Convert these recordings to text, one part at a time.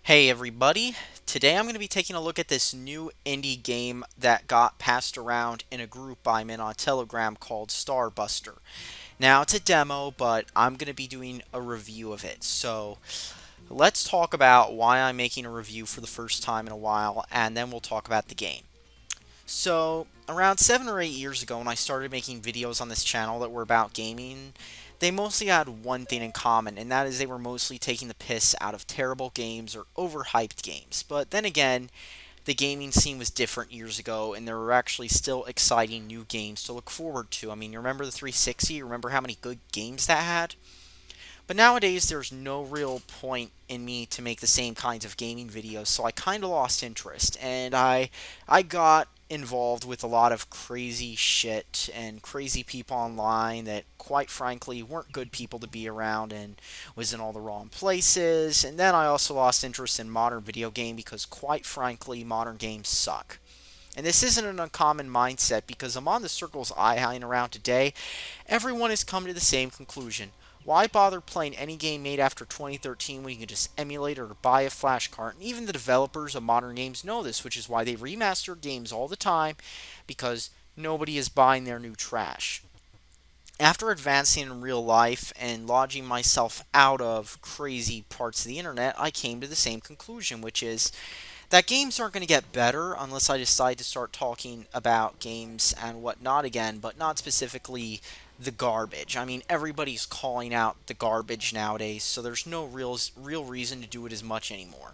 Hey everybody, today I'm going to be taking a look at this new indie game that got passed around in a group I'm in on Telegram called Starbuster. Now it's a demo, but I'm going to be doing a review of it. So let's talk about why I'm making a review for the first time in a while, and then we'll talk about the game. So, around 7 or 8 years ago, when I started making videos on this channel that were about gaming, they mostly had one thing in common, and that is they were mostly taking the piss out of terrible games or overhyped games. But then again, the gaming scene was different years ago, and there were actually still exciting new games to look forward to. I mean, you remember the 360? You remember how many good games that had? But nowadays, there's no real point in me to make the same kinds of gaming videos, so I kind of lost interest, and I got involved with a lot of crazy shit and crazy people online that, quite frankly, weren't good people to be around and was in all the wrong places. And then I also lost interest in modern video game because, quite frankly, modern games suck. And this isn't an uncommon mindset because among the circles I hang around today, everyone has come to the same conclusion. Why bother playing any game made after 2013 when you can just emulate or buy a flash cart? And even the developers of modern games know this, which is why they remaster games all the time because nobody is buying their new trash. After advancing in real life and lodging myself out of crazy parts of the internet, I came to the same conclusion, which is that games aren't going to get better unless I decide to start talking about games and whatnot again, but not specifically the garbage. I mean, everybody's calling out the garbage nowadays, so there's no real reason to do it as much anymore.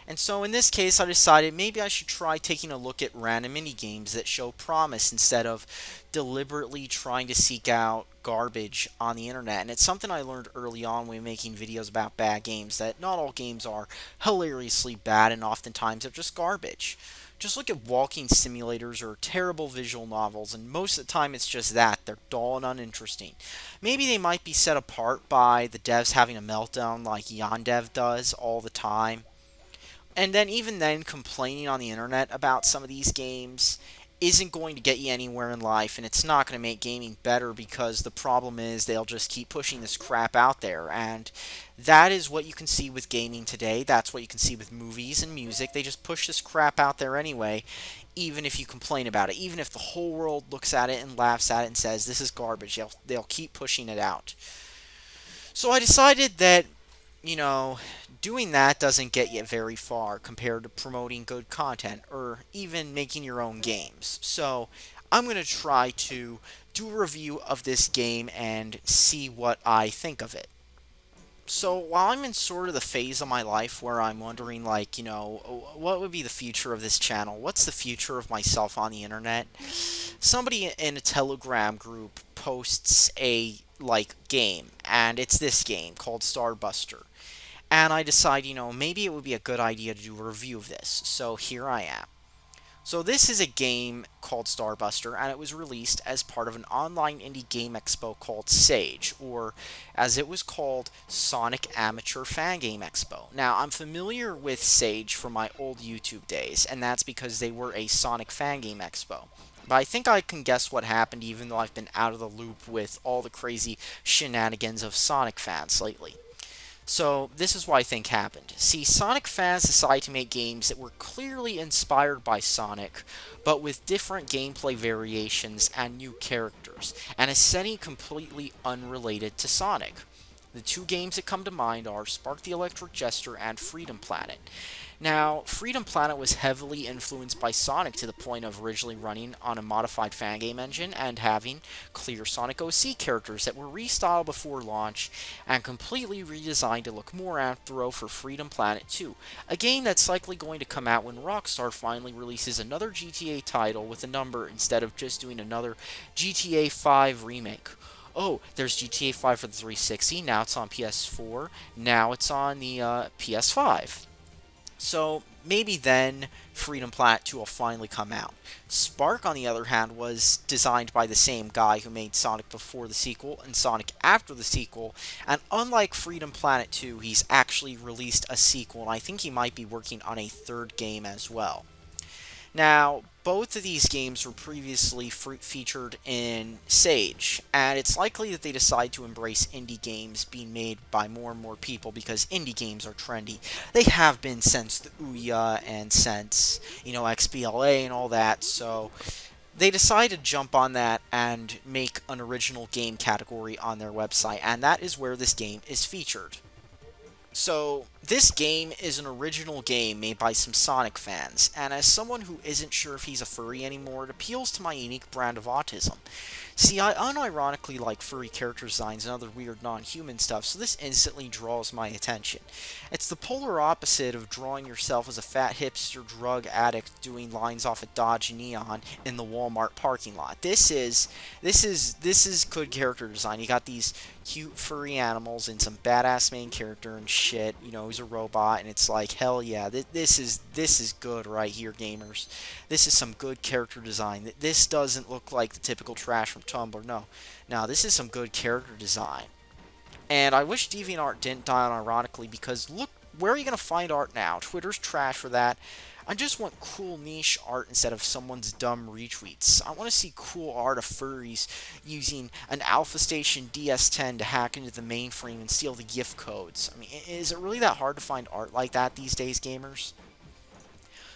And so in this case, I decided maybe I should try taking a look at random indie games that show promise instead of deliberately trying to seek out garbage on the internet. And it's something I learned early on when making videos about bad games, that not all games are hilariously bad and oftentimes they're just garbage. Just look at walking simulators or terrible visual novels, and most of the time it's just that. They're dull and uninteresting. Maybe they might be set apart by the devs having a meltdown like Yandev does all the time, and then even then, complaining on the internet about some of these games isn't going to get you anywhere in life, and it's not going to make gaming better because the problem is they'll just keep pushing this crap out there. And that is what you can see with gaming today. That's what you can see with movies and music. They just push this crap out there anyway, even if you complain about it. Even if the whole world looks at it and laughs at it and says this is garbage, they'll keep pushing it out. So I decided that, you know, doing that doesn't get you very far compared to promoting good content or even making your own games. So I'm going to try to do a review of this game and see what I think of it. So while I'm in sort of the phase of my life where I'm wondering, like, what would be the future of this channel? What's the future of myself on the internet? Somebody in a Telegram group posts a game, and it's this game called Starbuster. And I decide, maybe it would be a good idea to do a review of this. So here I am. So this is a game called Starbuster, and it was released as part of an online indie game expo called Sage, or as it was called, Sonic Amateur Fan Game Expo. Now, I'm familiar with Sage from my old YouTube days, and that's because they were a Sonic Fan Game Expo. But I think I can guess what happened, even though I've been out of the loop with all the crazy shenanigans of Sonic fans lately. So, this is what I think happened. See, Sonic fans decided to make games that were clearly inspired by Sonic, but with different gameplay variations and new characters, and a setting completely unrelated to Sonic. The two games that come to mind are Spark the Electric Jester and Freedom Planet. Now, Freedom Planet was heavily influenced by Sonic to the point of originally running on a modified fan game engine and having clear Sonic OC characters that were restyled before launch and completely redesigned to look more anthro for Freedom Planet 2, a game that's likely going to come out when Rockstar finally releases another GTA title with a number instead of just doing another GTA 5 remake. Oh, there's GTA 5 for the 360, now it's on PS4, now it's on the PS5. So maybe then Freedom Planet 2 will finally come out. Spark, on the other hand, was designed by the same guy who made Sonic before the sequel and Sonic after the sequel, and unlike Freedom Planet 2, he's actually released a sequel, and I think he might be working on a third game as well. Now, both of these games were previously featured in Sage, and it's likely that they decide to embrace indie games being made by more and more people because indie games are trendy. They have been since the Ouya and since, XBLA and all that, so they decided to jump on that and make an original game category on their website, and that is where this game is featured. So, this game is an original game made by some Sonic fans, and as someone who isn't sure if he's a furry anymore, it appeals to my unique brand of autism. See, I unironically like furry character designs and other weird non-human stuff, so this instantly draws my attention. It's the polar opposite of drawing yourself as a fat hipster drug addict doing lines off a Dodge Neon in the Walmart parking lot. This is good character design. You got these cute furry animals and some badass main character and shit. He's a robot, and it's like hell yeah. This is good right here, gamers. This is some good character design. This doesn't look like the typical trash from Tumblr. No, now this is some good character design. And I wish DeviantArt didn't die unironically because look, where are you gonna find art now? Twitter's trash for that. I just want cool niche art instead of someone's dumb retweets. I want to see cool art of furries using an Alpha Station DS10 to hack into the mainframe and steal the gift codes. I mean, is it really that hard to find art like that these days, gamers?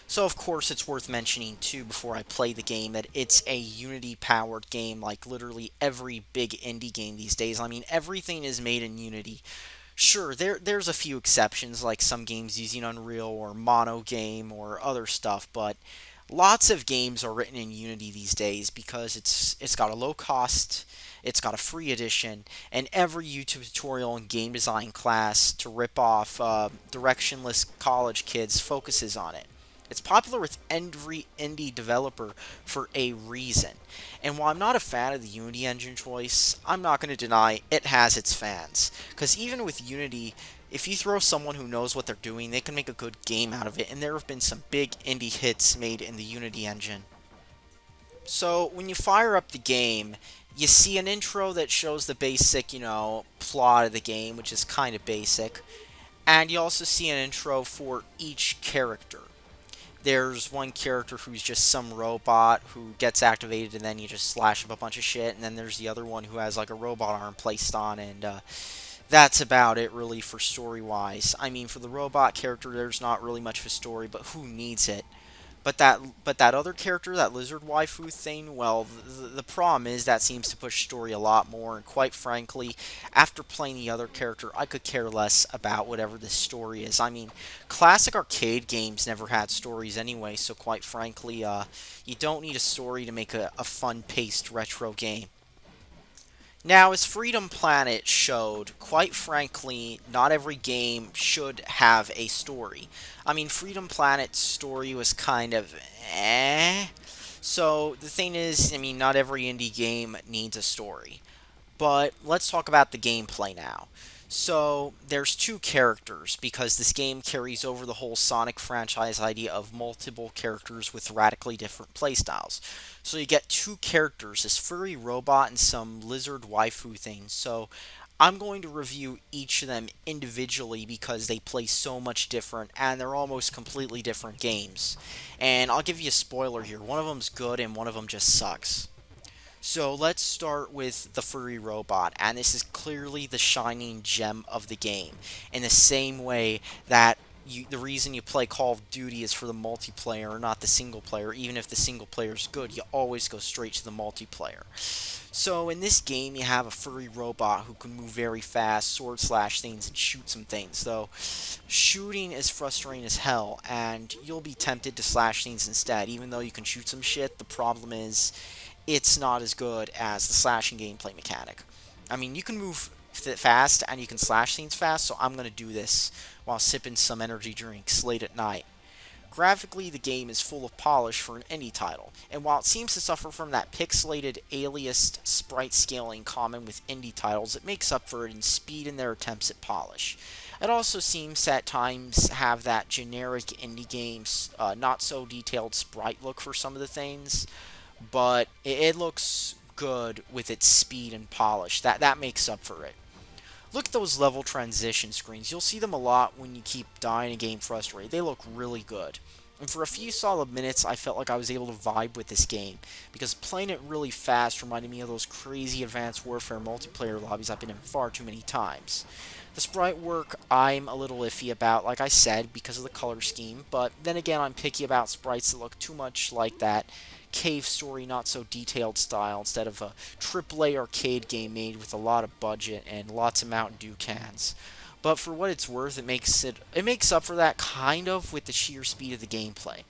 So, of course, it's worth mentioning, too, before I play the game, that it's a Unity-powered game, like literally every big indie game these days. I mean, everything is made in Unity. Sure, there's a few exceptions, like some games using Unreal or Mono Game or other stuff, but lots of games are written in Unity these days because it's got a low cost, it's got a free edition, and every YouTube tutorial and game design class to rip off directionless college kids focuses on it. It's popular with every indie developer for a reason. And while I'm not a fan of the Unity engine choice, I'm not going to deny it has its fans. Because even with Unity, if you throw someone who knows what they're doing, they can make a good game out of it, and there have been some big indie hits made in the Unity engine. So, when you fire up the game, you see an intro that shows the basic, plot of the game, which is kind of basic. And you also see an intro for each character. There's one character who's just some robot who gets activated and then you just slash up a bunch of shit, and then there's the other one who has like a robot arm placed on, and that's about it really for story-wise. I mean, for the robot character, there's not really much of a story, but who needs it? But that other character, that lizard waifu thing, well, the problem is that seems to push story a lot more. And quite frankly, after playing the other character, I could care less about whatever the story is. I mean, classic arcade games never had stories anyway. So quite frankly, you don't need a story to make a fun-paced retro game. Now, as Freedom Planet showed, quite frankly, not every game should have a story. I mean, Freedom Planet's story was kind of eh. So, the thing is, I mean, not every indie game needs a story. But let's talk about the gameplay now. So, there's two characters because this game carries over the whole Sonic franchise idea of multiple characters with radically different playstyles. So, you get two characters, this furry robot and some lizard waifu thing. So, I'm going to review each of them individually because they play so much different and they're almost completely different games. And I'll give you a spoiler here. One of them's good and one of them just sucks. So let's start with the furry robot, and this is clearly the shining gem of the game. In the same way that the reason you play Call of Duty is for the multiplayer, not the single player. Even if the single player is good, you always go straight to the multiplayer. So in this game, you have a furry robot who can move very fast, sword slash things, and shoot some things. Though shooting is frustrating as hell, and you'll be tempted to slash things instead. Even though you can shoot some shit, the problem is it's not as good as the slashing gameplay mechanic. I mean, you can move fast and you can slash things fast, so I'm going to do this while sipping some energy drinks late at night. Graphically, the game is full of polish for an indie title, and while it seems to suffer from that pixelated, aliased sprite scaling common with indie titles, it makes up for it in speed in their attempts at polish. It also seems to at times have that generic indie games, not so detailed sprite look for some of the things, but it looks good with its speed and polish. That makes up for it. Look at those level transition screens. You'll see them a lot when you keep dying a game frustrated. They look really good. And for a few solid minutes, I felt like I was able to vibe with this game, because playing it really fast reminded me of those crazy Advanced Warfare multiplayer lobbies I've been in far too many times. The sprite work, I'm a little iffy about, like I said, because of the color scheme, but then again, I'm picky about sprites that look too much like that cave story, not so detailed style, instead of a AAA arcade game made with a lot of budget and lots of Mountain Dew cans. But for what it's worth, it makes up for that kind of with the sheer speed of the gameplay.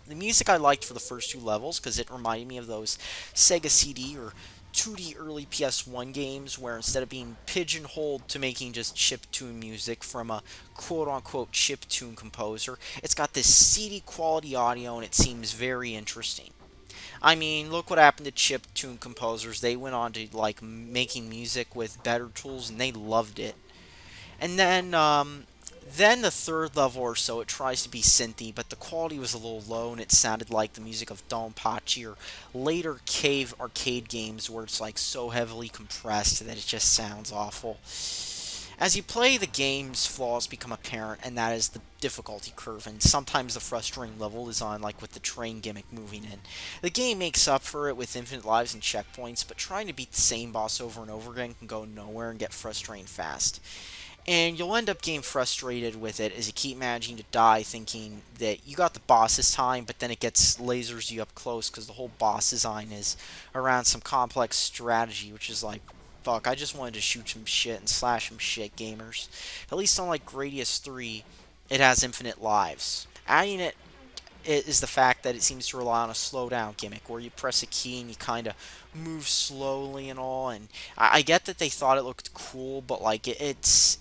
The music I liked for the first two levels because it reminded me of those Sega CD or 2D early PS1 games where instead of being pigeonholed to making just chiptune music from a quote unquote chiptune composer, it's got this CD quality audio and it seems very interesting. I mean, look what happened to chiptune composers. They went on to like making music with better tools and they loved it. And then the third level or so, it tries to be synthy, but the quality was a little low, and it sounded like the music of Donpachi or later cave arcade games, where it's like so heavily compressed that it just sounds awful. As you play, the game's flaws become apparent, and that is the difficulty curve, and sometimes the frustrating level is on, like with the train gimmick moving in. The game makes up for it with infinite lives and checkpoints, but trying to beat the same boss over and over again can go nowhere and get frustrating fast. And you'll end up getting frustrated with it as you keep managing to die thinking that you got the boss this time, but then it gets lasers you up close because the whole boss design is around some complex strategy, which is like, fuck, I just wanted to shoot some shit and slash some shit, gamers. At least on like Gradius 3, it has infinite lives. Adding it is the fact that it seems to rely on a slow down gimmick where you press a key and you kind of move slowly and all. And I get that they thought it looked cool, but like it's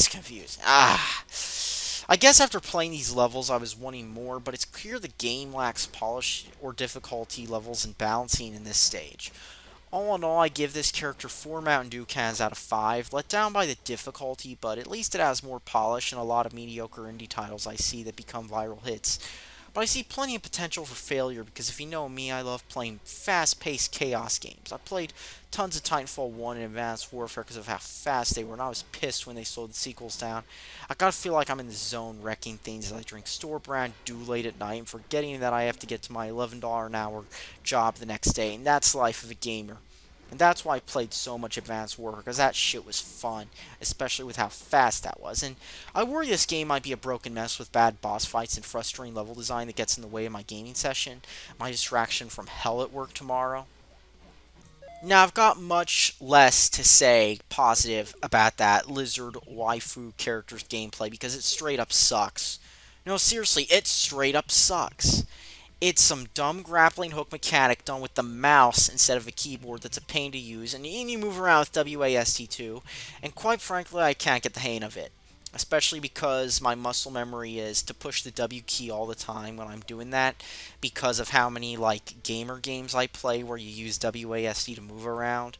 confusing. I guess after playing these levels, I was wanting more, but it's clear the game lacks polish or difficulty levels and balancing in this stage. All in all, I give this character 4 Mountain Dew cans out of 5, let down by the difficulty, but at least it has more polish than a lot of mediocre indie titles I see that become viral hits. But I see plenty of potential for failure because if you know me, I love playing fast-paced chaos games. I played tons of Titanfall 1 and Advanced Warfare because of how fast they were, and I was pissed when they slowed the sequels down. I gotta feel like I'm in the zone wrecking things as I drink store brand Dew late at night and forgetting that I have to get to my $11 an hour job the next day, and that's the life of a gamer. And that's why I played so much Advanced Warfare, because that shit was fun, especially with how fast that was. And I worry this game might be a broken mess with bad boss fights and frustrating level design that gets in the way of my gaming session, my distraction from hell at work tomorrow. Now, I've got much less to say positive about that lizard waifu character's gameplay because it straight up sucks. No, seriously, it straight up sucks. It's some dumb grappling hook mechanic done with the mouse instead of a keyboard that's a pain to use, and you move around with WASD2, and quite frankly, I can't get the hang of it. Especially because my muscle memory is to push the W key all the time when I'm doing that, because of how many, like, gamer games I play where you use WASD to move around.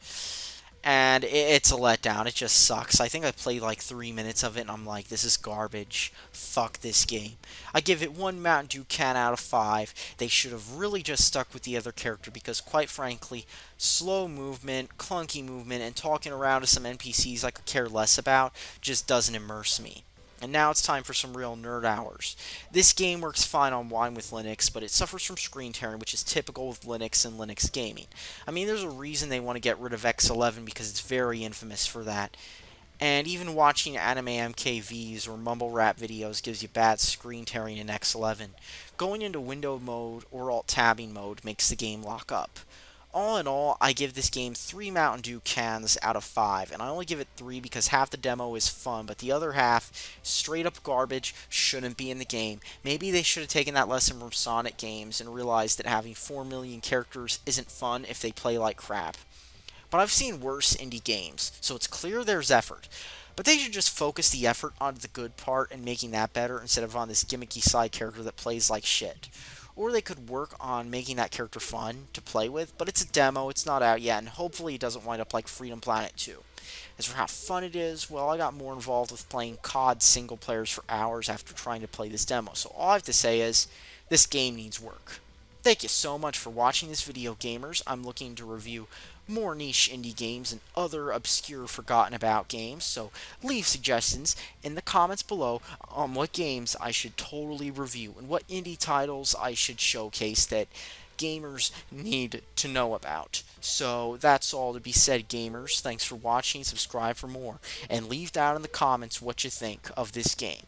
And it's a letdown. It just sucks. I think I played like 3 minutes of it and I'm like, this is garbage. Fuck this game. I give it one Mountain Dew can out of 5. They should have really just stuck with the other character because, quite frankly, slow movement, clunky movement, and talking around to some NPCs I could care less about just doesn't immerse me. And now it's time for some real nerd hours. This game works fine on Wine with Linux, but it suffers from screen tearing, which is typical with Linux and Linux gaming. I mean, there's a reason they want to get rid of X11 because it's very infamous for that. And even watching anime MKVs or mumble rap videos gives you bad screen tearing in X11. Going into window mode or alt tabbing mode makes the game lock up. All in all, I give this game 3 Mountain Dew cans out of 5, and I only give it 3 because half the demo is fun, but the other half, straight up garbage, shouldn't be in the game. Maybe they should have taken that lesson from Sonic games and realized that having 4 million characters isn't fun if they play like crap. But I've seen worse indie games, so it's clear there's effort. But they should just focus the effort on the good part and making that better instead of on this gimmicky side character that plays like shit. Or they could work on making that character fun to play with, but it's a demo, it's not out yet, and hopefully it doesn't wind up like Freedom Planet 2. As for how fun it is, well, I got more involved with playing COD single players for hours after trying to play this demo, so all I have to say is, this game needs work. Thank you so much for watching this video, gamers. I'm looking to review more niche indie games and other obscure forgotten about games, so leave suggestions in the comments below on what games I should totally review and what indie titles I should showcase that gamers need to know about. So that's all to be said, gamers. Thanks for watching, subscribe for more, and leave down in the comments what you think of this game.